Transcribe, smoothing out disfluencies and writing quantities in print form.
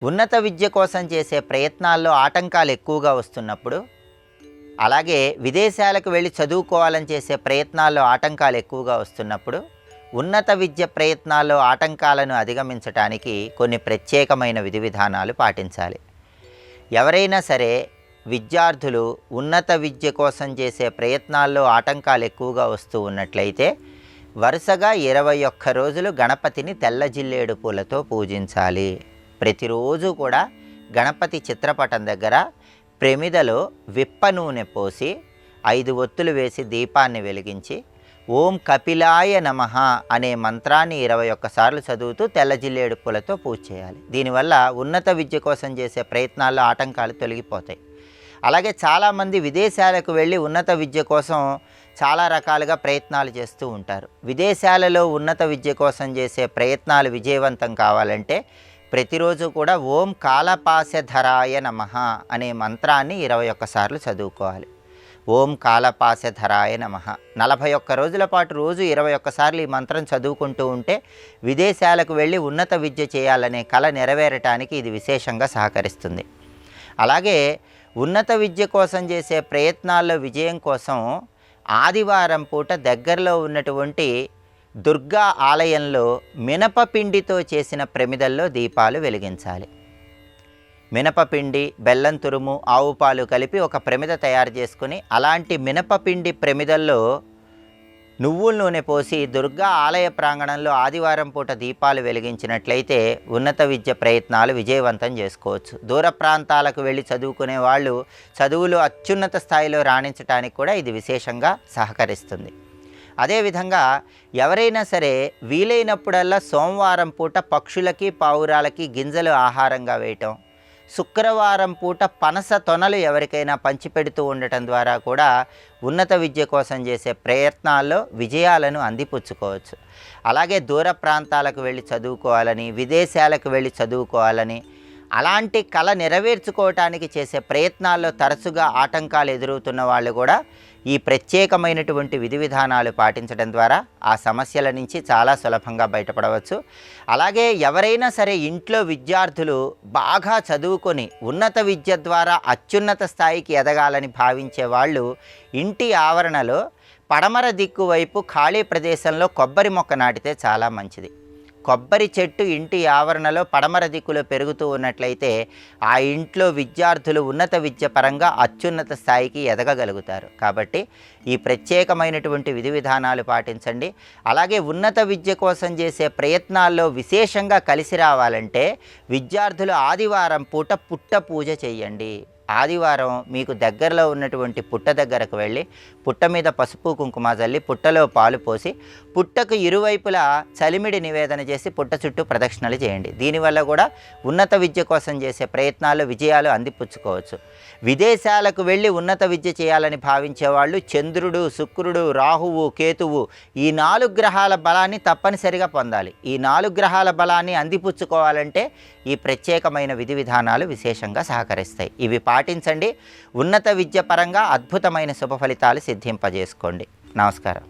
ఉన్నత విద్య కోసం చేసే ప్రయత్నాల్లో ఆటంకాలు ఎక్కువగా వస్తున్నప్పుడు, అలాగే విదేశాలకు వెళ్ళి చదువుకోవాలని చేసే ప్రయత్నాల్లో ఆటంకాలు ఎక్కువగా వస్తున్నప్పుడు, ఉన్నత విద్య ప్రయత్నాల్లో ఆటంకాలను అధిగమించటానికి కొన్ని ప్రత్యేకమైన విధి విధానాలు పాటించాలి. ఎవరైనా సరే విద్యార్థులు ఉన్నత విద్య కోసం చేసే ప్రయత్నాల్లో ఆటంకాలు ఎక్కువగా వస్తూ ఉన్నట్లయితే, వరుసగా 21 రోజులు గణపతిని తెల్ల జిల్లేడు పూలతో పూజించాలి. ప్రతిరోజు కూడా గణపతి చిత్రపటం దగ్గర ప్రమిదలో విప్ప నూనె పోసి 5 ఒత్తులు వేసి దీపాన్ని వెలిగించి ఓం కపిలాయ నమః అనే మంత్రాన్ని 21 సార్లు చదువుతూ తెల్ల జిల్లేడు పూలతో పూజ చేయాలి. దీనివల్ల ఉన్నత విద్య కోసం చేసే ప్రయత్నాల్లో ఆటంకాలు తొలగిపోతాయి. అలాగే చాలామంది విదేశాలకు వెళ్ళి ఉన్నత విద్య కోసం చాలా రకాలుగా ప్రయత్నాలు చేస్తూ ఉంటారు. విదేశాలలో ఉన్నత విద్య కోసం చేసే ప్రయత్నాలు విజయవంతం కావాలంటే ప్రతిరోజు కూడా ఓం కాలపాశధరాయ నమః అనే మంత్రాన్ని 21 సార్లు చదువుకోవాలి. ఓం కాలపాశధరాయ నమః 41 రోజుల పాటు రోజు 21 సార్లు ఈ మంత్రం చదువుకుంటూ ఉంటే విదేశాలకు వెళ్ళి ఉన్నత విద్య చేయాలనే కల నెరవేరటానికి ఇది విశేషంగా సహకరిస్తుంది. అలాగే ఉన్నత విద్య కోసం చేసే ప్రయత్నాల్లో విజయం కోసం ఆదివారం పూట దగ్గరలో ఉన్నటువంటి దుర్గా ఆలయంలో మినపపిండితో చేసిన ప్రమిదల్లో దీపాలు వెలిగించాలి. మినపపిండి, బెల్లం తురుము, ఆవు పాలు కలిపి ఒక ప్రమిద తయారు చేసుకుని అలాంటి మినపపిండి ప్రమిదల్లో నువ్వుల నూనె పోసి దుర్గా ఆలయ ప్రాంగణంలో ఆదివారం పూట దీపాలు వెలిగించినట్లయితే ఉన్నత విద్య ప్రయత్నాలు విజయవంతం చేసుకోవచ్చు. దూర ప్రాంతాలకు వెళ్ళి చదువుకునే వాళ్ళు చదువులు అత్యున్నత స్థాయిలో రాణించడానికి కూడా ఇది విశేషంగా సహకరిస్తుంది. అదేవిధంగా ఎవరైనా సరే వీలైనప్పుడల్లా సోమవారం పూట పక్షులకి, పావురాలకి గింజలు ఆహారంగా వేయటం, శుక్రవారం పూట పనస తొనలు ఎవరికైనా పంచిపెడుతూ ఉండటం ద్వారా కూడా ఉన్నత విద్య కోసం చేసే ప్రయత్నాల్లో విజయాలను అందిపుచ్చుకోవచ్చు. అలాగే దూర ప్రాంతాలకు వెళ్ళి చదువుకోవాలని, విదేశాలకు వెళ్ళి చదువుకోవాలని, అలాంటి కళ నెరవేర్చుకోవటానికి చేసే ప్రయత్నాల్లో తరచుగా ఆటంకాలు ఎదురవుతున్న వాళ్ళు కూడా ఈ ప్రత్యేకమైనటువంటి విధి విధానాలు పాటించడం ద్వారా ఆ సమస్యల నుంచి చాలా సులభంగా బయటపడవచ్చు. అలాగే ఎవరైనా సరే ఇంట్లో విద్యార్థులు బాగా చదువుకొని ఉన్నత విద్య ద్వారా అత్యున్నత స్థాయికి ఎదగాలని భావించే వాళ్ళు ఇంటి ఆవరణలో పడమర దిక్కు వైపు ఖాళీ ప్రదేశంలో కొబ్బరి మొక్క నాటితే చాలా మంచిది. కొబ్బరి చెట్టు ఇంటి ఆవరణలో పడమర దిక్కులో పెరుగుతూ ఉన్నట్లయితే ఆ ఇంట్లో విద్యార్థులు ఉన్నత విద్య పరంగా అత్యున్నత స్థాయికి ఎదగగలుగుతారు. కాబట్టి ఈ ప్రత్యేకమైనటువంటి విధి విధానాలు పాటించండి. అలాగే ఉన్నత విద్య కోసం చేసే ప్రయత్నాల్లో విశేషంగా కలిసి రావాలంటే విద్యార్థులు ఆదివారం పూట పుట్ట పూజ చేయండి. ఆదివారం మీకు దగ్గరలో ఉన్నటువంటి పుట్ట దగ్గరకు వెళ్ళి పుట్ట మీద పసుపు కుంకుమ చల్లి పుట్టలో పాలు పోసి పుట్టకు ఇరువైపులా చలిమిడి నివేదన చేసి పుట్ట చుట్టూ ప్రదక్షిణలు చేయండి. దీనివల్ల కూడా ఉన్నత విద్య కోసం చేసే ప్రయత్నాలు విజయాలు అందిపుచ్చుకోవచ్చు. విదేశాలకు వెళ్ళి ఉన్నత విద్య చేయాలని భావించే వాళ్ళు చంద్రుడు, శుక్రుడు, రాహువు, కేతువు ఈ 4 గ్రహాల బలాన్ని తప్పనిసరిగా పొందాలి. ఈ 4 గ్రహాల బలాన్ని అందిపుచ్చుకోవాలంటే ఈ ప్రత్యేకమైన విధి విధానాలు విశేషంగా సహకరిస్తాయి. ఇవి పాటించండి. ఉన్నత విద్య పరంగా అద్భుతమైన శుభ ఫలితాలు సిద్ధింపజేసుకోండి. నమస్కారం.